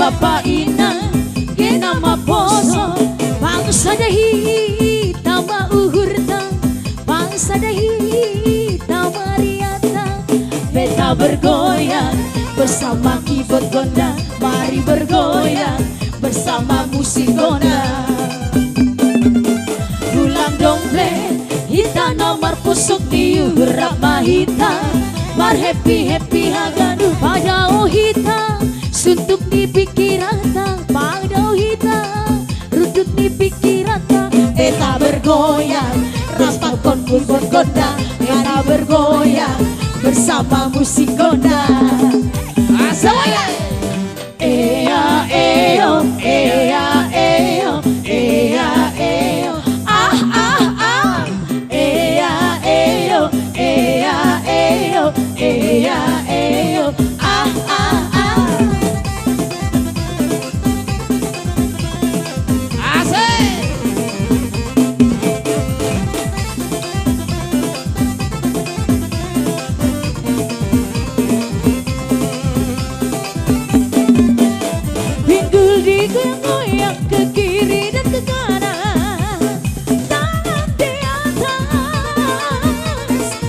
Bapak Ina Gena Maposo bangsa dahi tama uhurta bangsa dahi tama riata beta bergoyang bersama keyboard gondang mari bergoyang bersama musik gondang ulang domble hita nomor pusuk diurap mahita mar happy haganu pada hita suntuk di pikiran pada hita rudut di pikiran eta bergoyang rampak konfus gondang eta bergoyang bersama musik gondang asal ea eo ea eo ea eo ah ah ah ea eo ea eo ea eo ah ah ah asik pinggul digoyang-goyang ke kiri dan ke kanan tangan di atas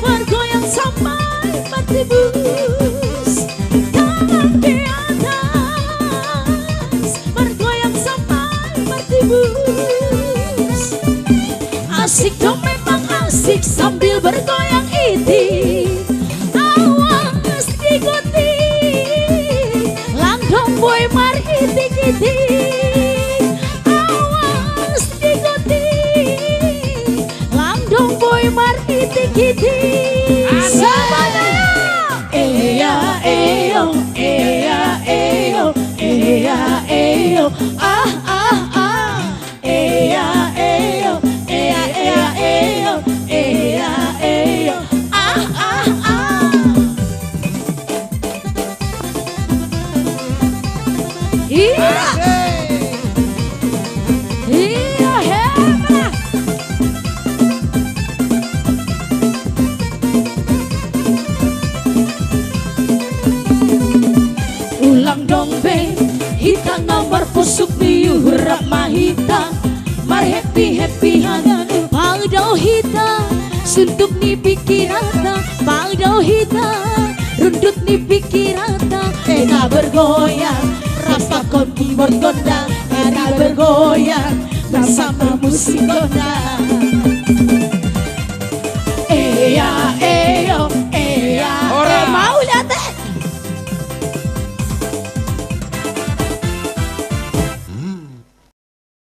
bergoyang sampai bertibus tangan di atas bergoyang sampai bertibus asik dong memang asik sambil bergoyang itik awas diikuti langkong boy mar itik-itik awas diikuti langkong boy mar itik-itik semuanya ea eo ea eo ea eo ah ah ah ea eo ea ea eo ea eo ah ah ah iya iya hebat ulang dong be hita nomor pusuk diurap mahita mar happy haganu pada hita suntuk ni pikiran pada hita rundut ni pikiran eta bergoyang rasakan keyboard gondang eta bergoyang bersama musik gondang